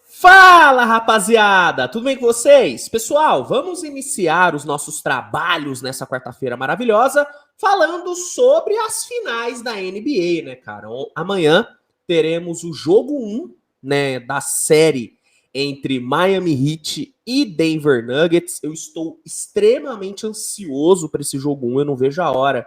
Fala, rapaziada! Tudo bem com vocês? Pessoal, vamos iniciar os nossos trabalhos nessa quarta-feira maravilhosa falando sobre as finais da NBA, né, cara? Amanhã teremos o jogo 1, né, da série entre Miami Heat e Denver Nuggets. Eu estou extremamente ansioso para esse jogo 1, eu não vejo a hora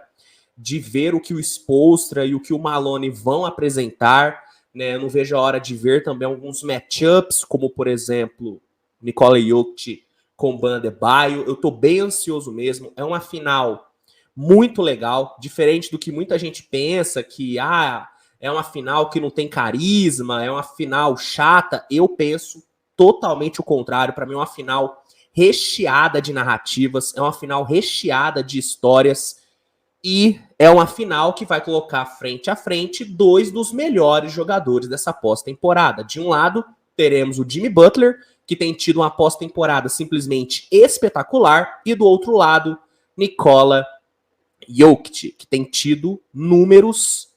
de ver o que o Spoelstra e o que o Malone vão apresentar. Né, eu não vejo a hora de ver também alguns matchups, como, por exemplo, Nikola Jokic com Bam Adebayo. Eu estou bem ansioso mesmo. É uma final muito legal, diferente do que muita gente pensa, que é uma final que não tem carisma, é uma final chata. Eu penso totalmente o contrário. Para mim é uma final recheada de narrativas, é uma final recheada de histórias. E é uma final que vai colocar frente a frente dois dos melhores jogadores dessa pós-temporada. De um lado, teremos o Jimmy Butler, que tem tido uma pós-temporada simplesmente espetacular. E do outro lado, Nikola Jokic, que tem tido números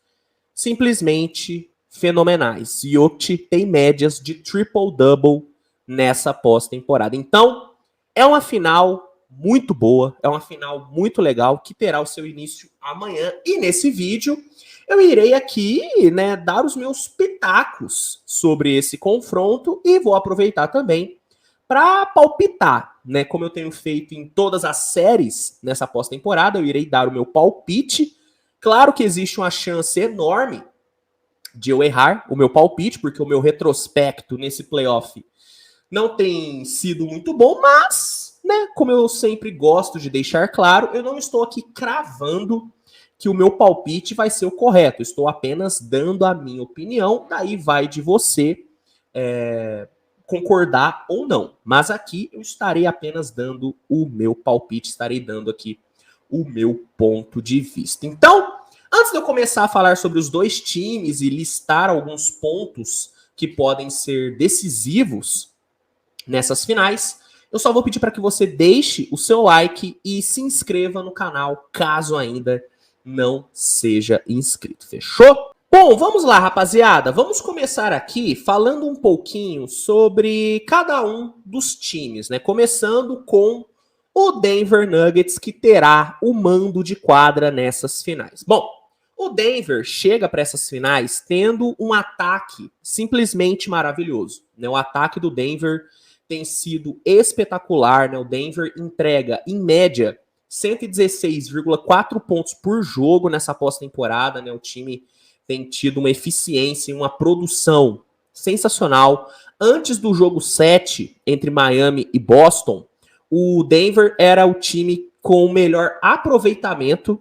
simplesmente fenomenais. Jokic tem médias de triple-double nessa pós-temporada. Então, é uma final muito boa, é uma final muito legal que terá o seu início amanhã. E nesse vídeo eu irei aqui, né, dar os meus pitacos sobre esse confronto e vou aproveitar também para palpitar, né, como eu tenho feito em todas as séries nessa pós-temporada. Eu irei dar o meu palpite. Claro que existe uma chance enorme de eu errar o meu palpite, porque o meu retrospecto nesse playoff não tem sido muito bom, mas, né, como eu sempre gosto de deixar claro, eu não estou aqui cravando que o meu palpite vai ser o correto. Estou apenas dando a minha opinião, daí vai de você concordar ou não. Mas aqui eu estarei apenas dando o meu palpite, estarei dando aqui o meu ponto de vista. Então, antes de eu começar a falar sobre os dois times e listar alguns pontos que podem ser decisivos nessas finais, eu só vou pedir para que você deixe o seu like e se inscreva no canal, caso ainda não seja inscrito. Fechou? Bom, vamos lá, rapaziada. Vamos começar aqui falando um pouquinho sobre cada um dos times, né? Começando com o Denver Nuggets, que terá o mando de quadra nessas finais. Bom, o Denver chega para essas finais tendo um ataque simplesmente maravilhoso, né? O ataque do Denver tem sido espetacular, né? O Denver entrega, em média, 116,4 pontos por jogo nessa pós-temporada, né? O time tem tido uma eficiência e uma produção sensacional. Antes do jogo 7 entre Miami e Boston, o Denver era o time com o melhor aproveitamento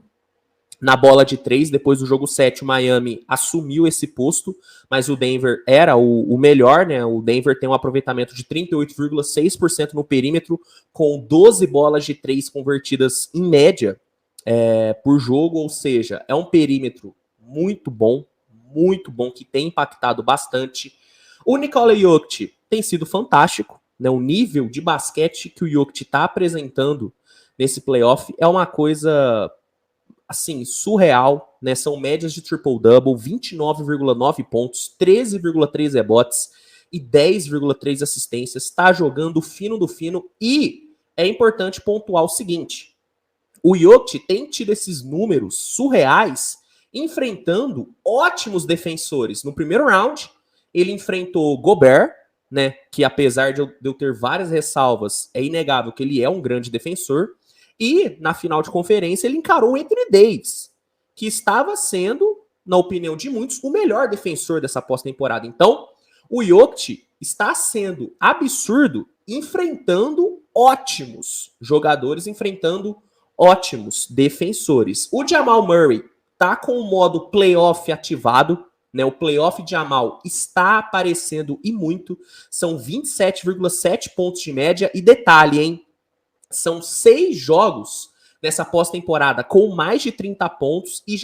na bola de 3. Depois do jogo 7, o Miami assumiu esse posto, mas o Denver era o melhor, né? O Denver tem um aproveitamento de 38,6% no perímetro, com 12 bolas de 3 convertidas em média por jogo, ou seja, é um perímetro muito bom, que tem impactado bastante. O Nikola Jokic tem sido fantástico, né? O nível de basquete que o Jokic está apresentando nesse playoff é uma coisa assim, surreal, né? São médias de triple-double, 29,9 pontos, 13,3 rebotes e 10,3 assistências. Está jogando fino do fino. E é importante pontuar o seguinte: o Jokic tem tido esses números surreais enfrentando ótimos defensores. No primeiro round, ele enfrentou Gobert, né? Que apesar de eu ter várias ressalvas, é inegável que ele é um grande defensor. E, na final de conferência, ele encarou o Anthony Davis, que estava sendo, na opinião de muitos, o melhor defensor dessa pós-temporada. Então, o Jokic está sendo absurdo enfrentando ótimos jogadores, enfrentando ótimos defensores. O Jamal Murray está com o modo playoff ativado, né? O playoff de Jamal está aparecendo e muito. São 27,7 pontos de média. E detalhe, hein? São 6 jogos nessa pós-temporada com mais de 30 pontos e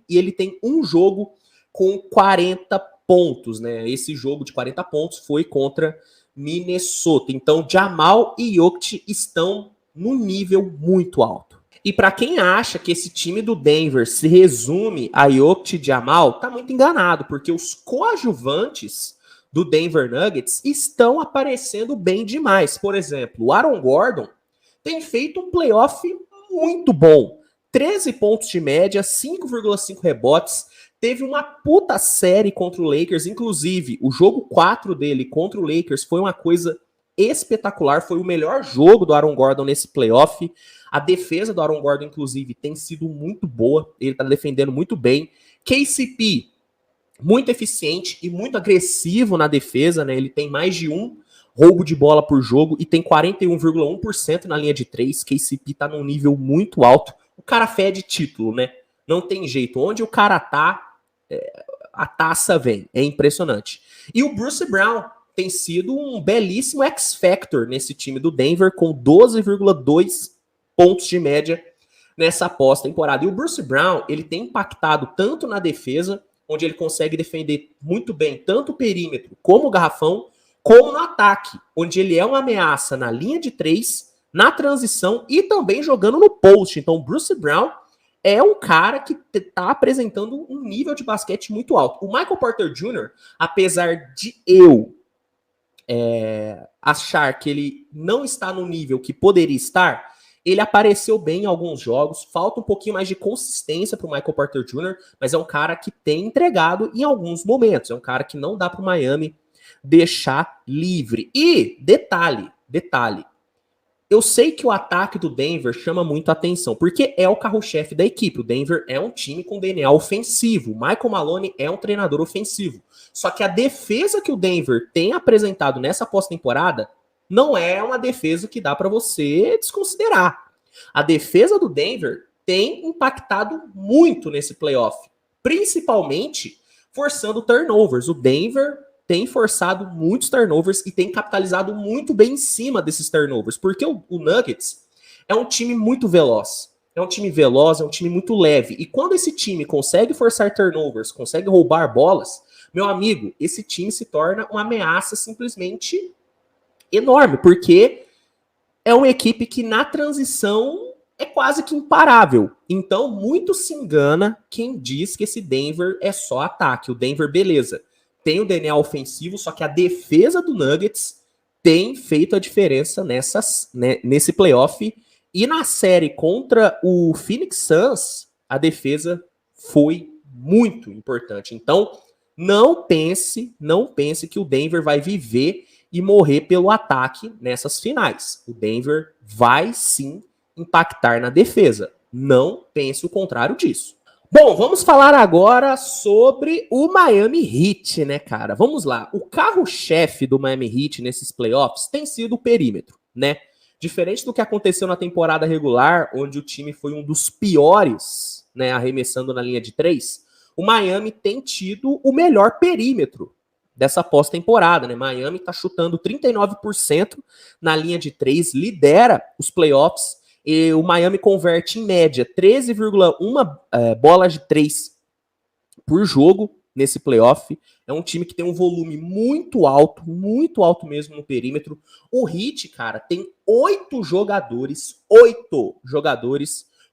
ele tem um jogo com 40 pontos, né? Esse jogo de 40 pontos foi contra Minnesota. Então, Jamal e Jokic estão num nível muito alto. E para quem acha que esse time do Denver se resume a Jokic e Jamal, tá muito enganado, porque os coadjuvantes do Denver Nuggets estão aparecendo bem demais. Por exemplo, o Aaron Gordon tem feito um playoff muito bom. 13 pontos de média, 5,5 rebotes. Teve uma puta série contra o Lakers. Inclusive, o jogo 4 dele contra o Lakers foi uma coisa espetacular. Foi o melhor jogo do Aaron Gordon nesse playoff. A defesa do Aaron Gordon, inclusive, tem sido muito boa. Ele tá defendendo muito bem. KCP, muito eficiente e muito agressivo na defesa, né? Ele tem mais de um roubo de bola por jogo e tem 41,1% na linha de 3. KCP tá num nível muito alto. O cara fede título, né? Não tem jeito. Onde o cara tá, a taça vem. É impressionante. E o Bruce Brown tem sido um belíssimo X-Factor nesse time do Denver, com 12,2 pontos de média nessa pós-temporada. E o Bruce Brown, ele tem impactado tanto na defesa, onde ele consegue defender muito bem tanto o perímetro como o garrafão, como no ataque, onde ele é uma ameaça na linha de 3, na transição e também jogando no post. Então o Bruce Brown é um cara que está apresentando um nível de basquete muito alto. O Michael Porter Jr., apesar de eu achar que ele não está no nível que poderia estar, ele apareceu bem em alguns jogos, falta um pouquinho mais de consistência para o Michael Porter Jr., mas é um cara que tem entregado em alguns momentos, é um cara que não dá para o Miami deixar livre. E, detalhe, eu sei que o ataque do Denver chama muito a atenção, porque é o carro-chefe da equipe. O Denver é um time com DNA ofensivo. O Michael Maloney é um treinador ofensivo. Só que a defesa que o Denver tem apresentado nessa pós-temporada não é uma defesa que dá para você desconsiderar. A defesa do Denver tem impactado muito nesse playoff, principalmente forçando turnovers. O Denver tem forçado muitos turnovers e tem capitalizado muito bem em cima desses turnovers, porque o Nuggets é um time muito veloz. É um time veloz, é um time muito leve. E quando esse time consegue forçar turnovers, consegue roubar bolas, meu amigo, esse time se torna uma ameaça simplesmente enorme, porque é uma equipe que na transição é quase que imparável. Então, muito se engana quem diz que esse Denver é só ataque. O Denver, beleza, tem o DNA ofensivo, só que a defesa do Nuggets tem feito a diferença nesse playoff. E na série contra o Phoenix Suns, a defesa foi muito importante. Então, não pense que o Denver vai viver e morrer pelo ataque nessas finais. O Denver vai sim impactar na defesa. Não pense o contrário disso. Bom, vamos falar agora sobre o Miami Heat, né, cara? Vamos lá. O carro-chefe do Miami Heat nesses playoffs tem sido o perímetro, né? Diferente do que aconteceu na temporada regular, onde o time foi um dos piores, né, arremessando na linha de 3, o Miami tem tido o melhor perímetro dessa pós-temporada, né? Miami tá chutando 39% na linha de 3, lidera os playoffs, e o Miami converte em média 13,1 bolas de 3 por jogo nesse playoff. É um time que tem um volume muito alto mesmo no perímetro. O Heat, cara, tem 8 jogadores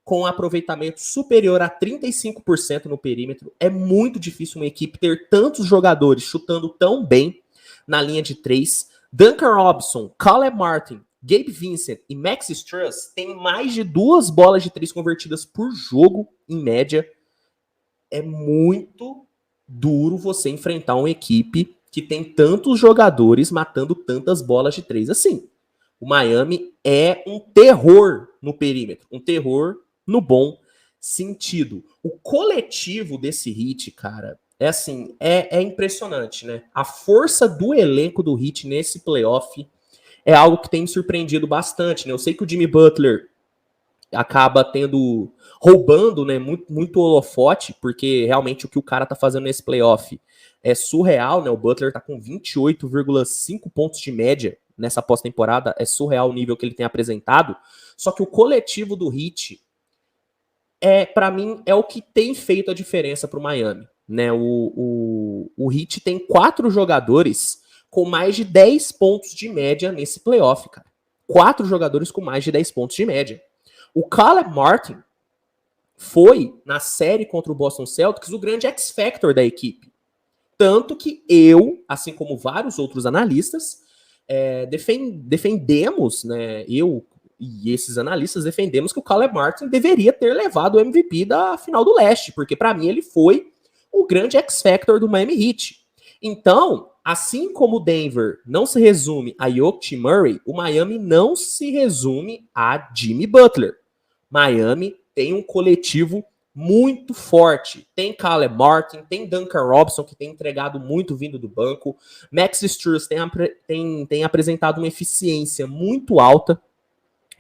com aproveitamento superior a 35% no perímetro. É muito difícil uma equipe ter tantos jogadores chutando tão bem na linha de 3. Duncan Robinson, Caleb Martin, Gabe Vincent e Max Strus têm mais de 2 bolas de 3 convertidas por jogo, em média. É muito duro você enfrentar uma equipe que tem tantos jogadores matando tantas bolas de 3 assim. O Miami é um terror no perímetro, um terror no bom sentido. O coletivo desse Heat, cara, é assim, é impressionante, né? A força do elenco do Heat nesse playoff é algo que tem me surpreendido bastante, né? Eu sei que o Jimmy Butler acaba roubando, né, muito holofote, porque realmente o que o cara tá fazendo nesse playoff é surreal, né? O Butler tá com 28,5 pontos de média nessa pós-temporada, é surreal o nível que ele tem apresentado. Só que o coletivo do Heat para mim, é o que tem feito a diferença pro Miami, né? O Heat tem 4 jogadores com mais de 10 pontos de média nesse playoff, cara. 4 jogadores com mais de 10 pontos de média. O Caleb Martin foi, na série contra o Boston Celtics, o grande X-Factor da equipe. Tanto que eu, assim como vários outros analistas, defendemos, né, eu e esses analistas defendemos que o Caleb Martin deveria ter levado o MVP da final do leste, porque para mim ele foi o grande X-Factor do Miami Heat. Então, assim como o Denver não se resume a Jokic e Murray, o Miami não se resume a Jimmy Butler. Miami tem um coletivo muito forte. Tem Caleb Martin, tem Duncan Robinson, que tem entregado muito vindo do banco. Max Strus tem apresentado uma eficiência muito alta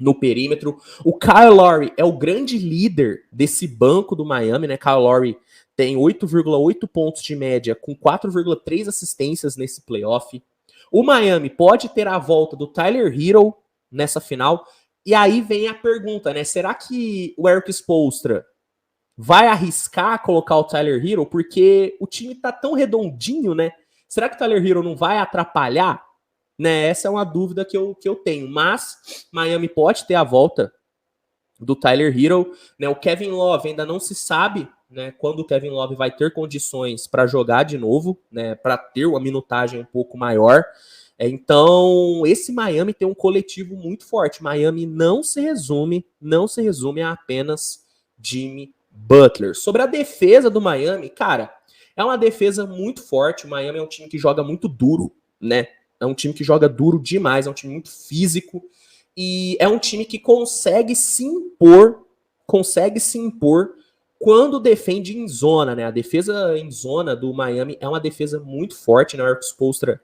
no perímetro. O Kyle Lowry é o grande líder desse banco do Miami, né? Kyle Lowry tem 8,8 pontos de média, com 4,3 assistências nesse playoff. O Miami pode ter a volta do Tyler Herro nessa final. E aí vem a pergunta, né? Será que o Erik Spoelstra vai arriscar colocar o Tyler Herro? Porque o time tá tão redondinho, né? Será que o Tyler Herro não vai atrapalhar? Né, essa é uma dúvida que eu tenho. Mas Miami pode ter a volta do Tyler Herro. Né, o Kevin Love ainda não se sabe, né, quando o Kevin Love vai ter condições para jogar de novo, né, para ter uma minutagem um pouco maior. Então, esse Miami tem um coletivo muito forte. Miami não se resume a apenas Jimmy Butler. Sobre a defesa do Miami, cara, é uma defesa muito forte. O Miami é um time que joga muito duro, né? É um time que joga duro demais, é um time muito físico e é um time que consegue se impor quando defende em zona, né? A defesa em zona do Miami é uma defesa muito forte, né? O Erik Spoelstra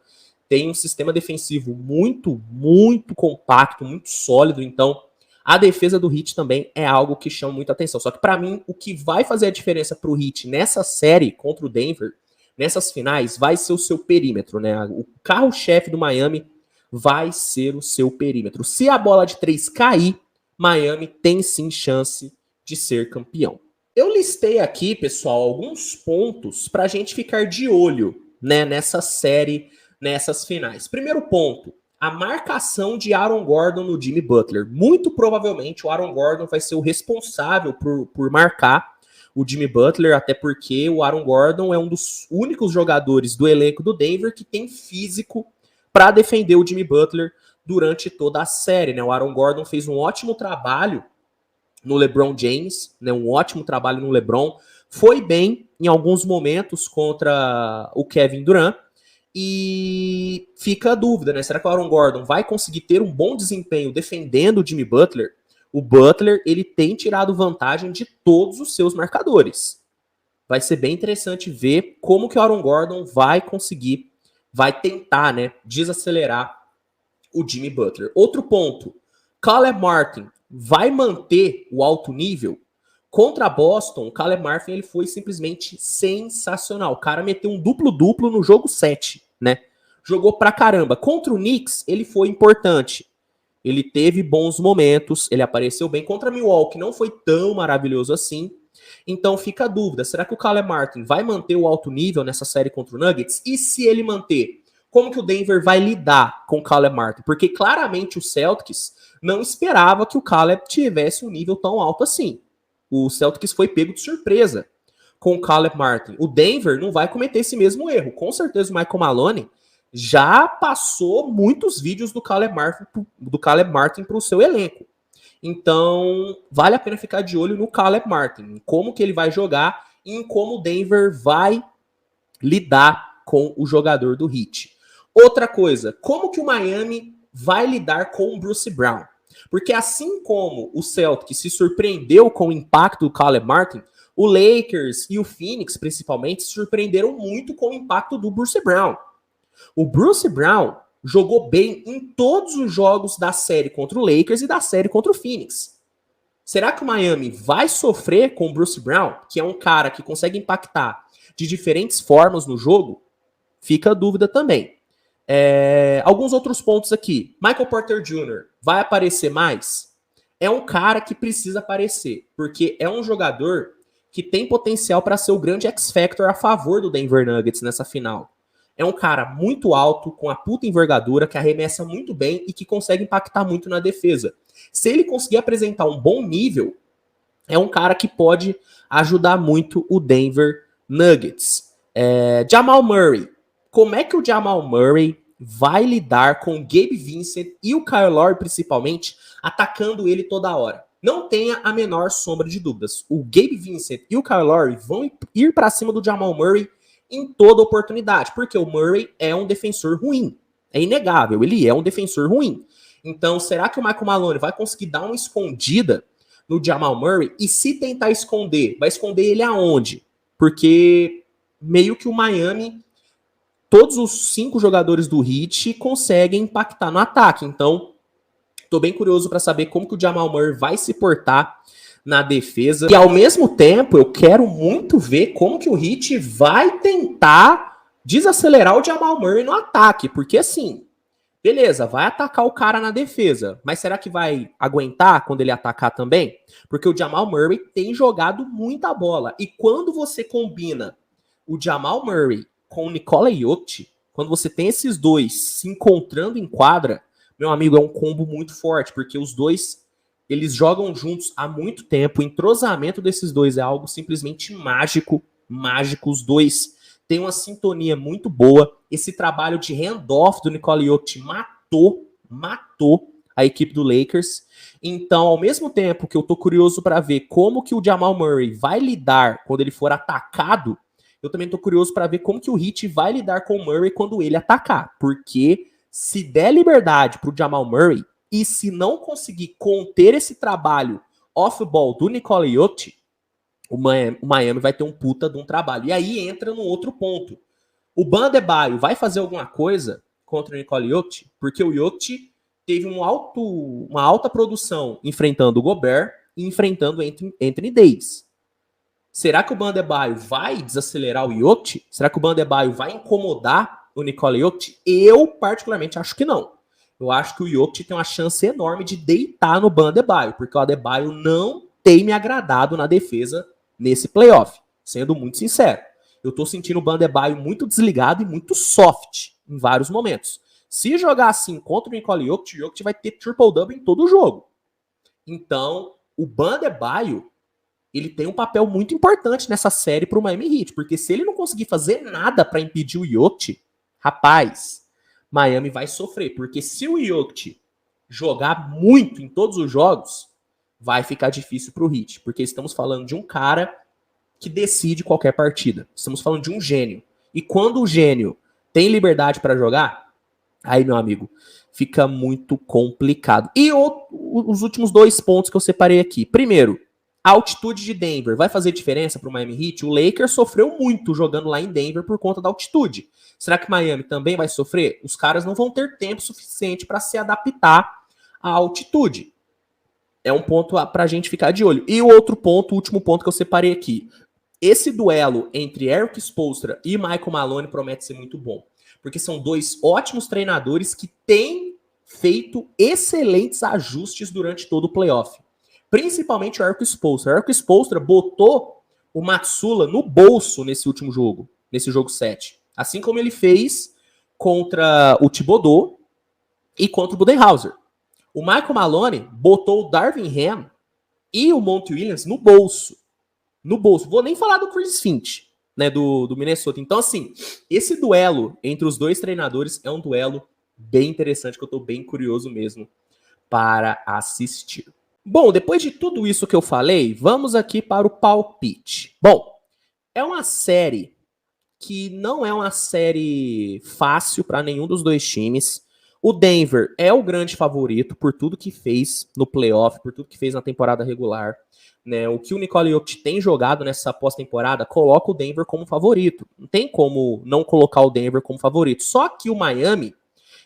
tem um sistema defensivo muito, muito compacto, muito sólido, então a defesa do Heat também é algo que chama muita atenção. Só que para mim, o que vai fazer a diferença pro Heat nessa série contra o Denver, nessas finais, vai ser o seu perímetro, né? O carro-chefe do Miami vai ser o seu perímetro. Se a bola de 3 cair, Miami tem sim chance de ser campeão. Eu listei aqui, pessoal, alguns pontos para a gente ficar de olho, né, nessa série, nessas finais. Primeiro ponto, a marcação de Aaron Gordon no Jimmy Butler. Muito provavelmente o Aaron Gordon vai ser o responsável por marcar o Jimmy Butler, até porque o Aaron Gordon é um dos únicos jogadores do elenco do Denver que tem físico para defender o Jimmy Butler durante toda a série, né? O Aaron Gordon fez um ótimo trabalho no LeBron James, né? Um ótimo trabalho no LeBron, foi bem em alguns momentos contra o Kevin Durant, e fica a dúvida, né? Será que o Aaron Gordon vai conseguir ter um bom desempenho defendendo o Jimmy Butler? O Butler, ele tem tirado vantagem de todos os seus marcadores. Vai ser bem interessante ver como que o Aaron Gordon vai conseguir, vai tentar, né, desacelerar o Jimmy Butler. Outro ponto, Caleb Martin vai manter o alto nível? Contra Boston, o Caleb Martin ele foi simplesmente sensacional. O cara meteu um duplo-duplo no jogo 7, né? Jogou pra caramba. Contra o Knicks, ele foi importante. Ele teve bons momentos, ele apareceu bem. Contra Milwaukee não foi tão maravilhoso assim. Então fica a dúvida, será que o Caleb Martin vai manter o alto nível nessa série contra o Nuggets? E se ele manter, como que o Denver vai lidar com o Caleb Martin? Porque claramente o Celtics não esperava que o Caleb tivesse um nível tão alto assim. O Celtics foi pego de surpresa com o Caleb Martin. O Denver não vai cometer esse mesmo erro. Com certeza o Michael Maloney já passou muitos vídeos do Caleb Martin para o seu elenco. Então, vale a pena ficar de olho no Caleb Martin, em como que ele vai jogar e em como o Denver vai lidar com o jogador do Heat. Outra coisa, como que o Miami vai lidar com o Bruce Brown? Porque assim como o Celtics se surpreendeu com o impacto do Caleb Martin, o Lakers e o Phoenix, principalmente, se surpreenderam muito com o impacto do Bruce Brown. O Bruce Brown jogou bem em todos os jogos da série contra o Lakers e da série contra o Phoenix. Será que o Miami vai sofrer com o Bruce Brown, que é um cara que consegue impactar de diferentes formas no jogo? Fica a dúvida também. Alguns outros pontos aqui. Michael Porter Jr. vai aparecer mais? É um cara que precisa aparecer, porque é um jogador que tem potencial para ser o grande X-Factor a favor do Denver Nuggets nessa final. É um cara muito alto, com a puta envergadura, que arremessa muito bem e que consegue impactar muito na defesa. Se ele conseguir apresentar um bom nível, é um cara que pode ajudar muito o Denver Nuggets. Jamal Murray. Como é que o Jamal Murray vai lidar com o Gabe Vincent e o Kyle Lowry, principalmente, atacando ele toda hora? Não tenha a menor sombra de dúvidas. O Gabe Vincent e o Kyle Lowry vão ir para cima do Jamal Murray em toda oportunidade, porque o Murray é um defensor ruim. É inegável, ele é um defensor ruim. Então, será que o Michael Malone vai conseguir dar uma escondida no Jamal Murray? E se tentar esconder, vai esconder ele aonde? Porque meio que o Miami, todos os 5 jogadores do Heat conseguem impactar no ataque. Então, tô bem curioso para saber como que o Jamal Murray vai se portar na defesa. E ao mesmo tempo, eu quero muito ver como que o Heat vai tentar desacelerar o Jamal Murray no ataque. Porque assim, beleza, vai atacar o cara na defesa, mas será que vai aguentar quando ele atacar também? Porque o Jamal Murray tem jogado muita bola. E quando você combina o Jamal Murray com o Nikola Jokic, quando você tem esses dois se encontrando em quadra, meu amigo, é um combo muito forte, porque os dois, eles jogam juntos há muito tempo. O entrosamento desses dois é algo simplesmente mágico, mágico. Os dois têm uma sintonia muito boa. Esse trabalho de handoff do Nikola Jokic matou a equipe do Lakers. Então, ao mesmo tempo que eu tô curioso para ver como que o Jamal Murray vai lidar quando ele for atacado, eu também tô curioso para ver como que o Heat vai lidar com o Murray quando ele atacar, porque se der liberdade pro Jamal Murray e se não conseguir conter esse trabalho off-ball do Nikola Jokic, o Miami vai ter um puta de um trabalho. E aí entra no outro ponto. O Bam Adebayo vai fazer alguma coisa contra o Nikola Jokic? Porque o Jokic teve uma alta produção enfrentando o Gobert e enfrentando Anthony Davis. Será que o Bam Adebayo vai desacelerar o Jokic? Será que o Bam Adebayo vai incomodar o Nikola Jokic? Eu, particularmente, acho que não. Eu acho que o Jokic tem uma chance enorme de deitar no Bam Adebayo, porque o Adebayo não tem me agradado na defesa nesse playoff, sendo muito sincero. Eu tô sentindo o Bam Adebayo muito desligado e muito soft em vários momentos. Se jogar assim contra o Nikola Jokic, o Jokic vai ter triple-double em todo o jogo. Então, o Bam Adebayo, ele tem um papel muito importante nessa série pro Miami Heat, porque se ele não conseguir fazer nada para impedir o Jokic, rapaz, Miami vai sofrer, porque se o Jokic jogar muito em todos os jogos, vai ficar difícil pro Heat, porque estamos falando de um cara que decide qualquer partida. Estamos falando de um gênio. E quando o gênio tem liberdade para jogar, aí, meu amigo, fica muito complicado. E os últimos 2 pontos que eu separei aqui. Primeiro, a altitude de Denver vai fazer diferença para o Miami Heat? O Lakers sofreu muito jogando lá em Denver por conta da altitude. Será que Miami também vai sofrer? Os caras não vão ter tempo suficiente para se adaptar à altitude. É um ponto para a gente ficar de olho. E o outro ponto, o último ponto que eu separei aqui. Esse duelo entre Eric Spoelstra e Michael Malone promete ser muito bom. Porque são 2 ótimos treinadores que têm feito excelentes ajustes durante todo o playoff. Principalmente o Eric Spoelstra. O Eric Spoelstra botou o Matsula no bolso nesse último jogo, nesse jogo 7. Assim como ele fez contra o Thibodeau e contra o Budenholzer. O Michael Malone botou o Darvin Ham e o Monty Williams no bolso. No bolso. Vou nem falar do Chris Finch, né, do Minnesota. Então, assim, esse duelo entre os 2 treinadores é um duelo bem interessante, que eu tô bem curioso mesmo para assistir. Bom, depois de tudo isso que eu falei, vamos aqui para o palpite. Bom, é uma série que não é uma série fácil para nenhum dos 2 times. O Denver é o grande favorito por tudo que fez no playoff, por tudo que fez na temporada regular. Né? O que o Nikola Jokic tem jogado nessa pós-temporada coloca o Denver como favorito. Não tem como não colocar o Denver como favorito. Só que o Miami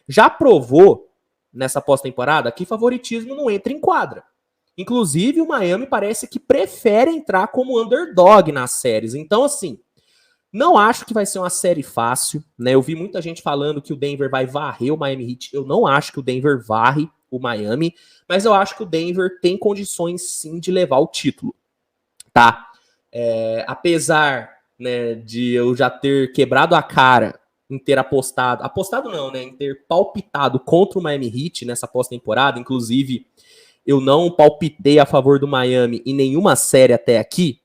já provou nessa pós-temporada que favoritismo não entra em quadra. Inclusive, o Miami parece que prefere entrar como underdog nas séries. Então, assim, não acho que vai ser uma série fácil, né? Eu vi muita gente falando que o Denver vai varrer o Miami Heat. Eu não acho que o Denver varre o Miami, mas eu acho que o Denver tem condições, sim, de levar o título, tá? Apesar, né, de eu já ter quebrado a cara em ter apostado não, né, em ter palpitado contra o Miami Heat nessa pós-temporada, inclusive eu não palpitei a favor do Miami em nenhuma série até aqui,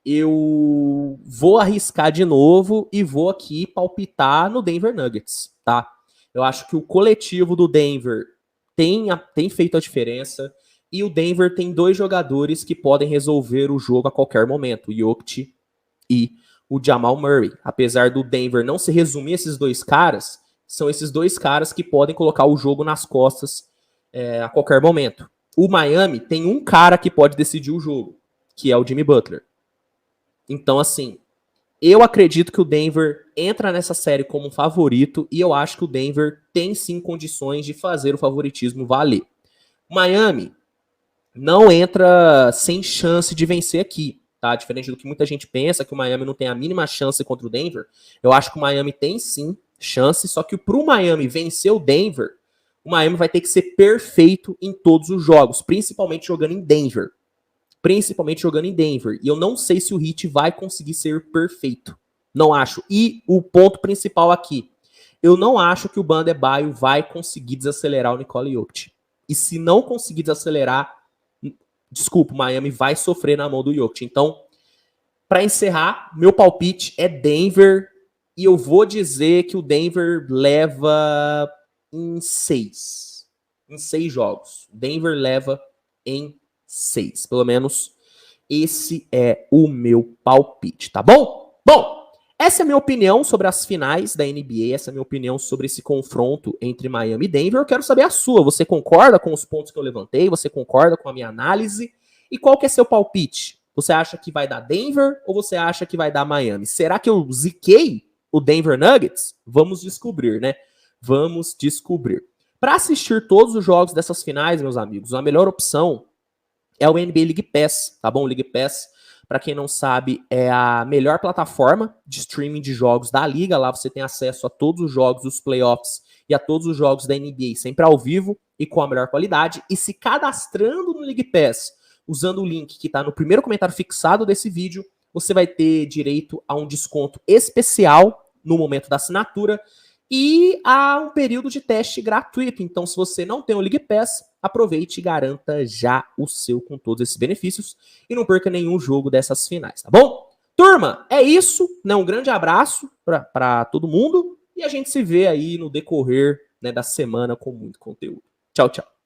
eu vou arriscar de novo e vou aqui palpitar no Denver Nuggets, tá? Eu acho que o coletivo do Denver tem feito a diferença e o Denver tem 2 jogadores que podem resolver o jogo a qualquer momento, o Jokic e o Jamal Murray. Apesar do Denver não se resumir a esses 2 caras, são esses 2 caras que podem colocar o jogo nas costas a qualquer momento. O Miami tem um cara que pode decidir o jogo, que é o Jimmy Butler. Então, assim, eu acredito que o Denver entra nessa série como um favorito e eu acho que o Denver tem sim condições de fazer o favoritismo valer. O Miami não entra sem chance de vencer aqui, tá? Diferente do que muita gente pensa, que o Miami não tem a mínima chance contra o Denver, eu acho que o Miami tem sim chance, só que pro Miami vencer o Denver, o Miami vai ter que ser perfeito em todos os jogos, principalmente jogando em Denver. E eu não sei se o Heat vai conseguir ser perfeito. Não acho. E o ponto principal aqui, eu não acho que o Bam Adebayo vai conseguir desacelerar o Nikola Jokic. E se não conseguir desacelerar, desculpa, o Miami vai sofrer na mão do Jokic. Então, para encerrar, meu palpite é Denver e eu vou dizer que o Denver leva em 6. Em 6 jogos. Denver leva em 6. Pelo menos esse é o meu palpite, tá bom? Bom, essa é a minha opinião sobre as finais da NBA, essa é a minha opinião sobre esse confronto entre Miami e Denver. Eu quero saber a sua. Você concorda com os pontos que eu levantei? Você concorda com a minha análise? E qual que é seu palpite? Você acha que vai dar Denver ou você acha que vai dar Miami? Será que eu ziquei o Denver Nuggets? Vamos descobrir, né? Vamos descobrir. Para assistir todos os jogos dessas finais, meus amigos, a melhor opção é o NBA League Pass, tá bom? O League Pass, para quem não sabe, é a melhor plataforma de streaming de jogos da liga. Lá você tem acesso a todos os jogos dos playoffs e a todos os jogos da NBA, sempre ao vivo e com a melhor qualidade. E se cadastrando no League Pass, usando o link que está no primeiro comentário fixado desse vídeo, você vai ter direito a um desconto especial no momento da assinatura e a um período de teste gratuito. Então, se você não tem o League Pass, aproveite e garanta já o seu com todos esses benefícios e não perca nenhum jogo dessas finais, tá bom? Turma, é isso, né? Um grande abraço para todo mundo e a gente se vê aí no decorrer, né, da semana com muito conteúdo. Tchau, tchau.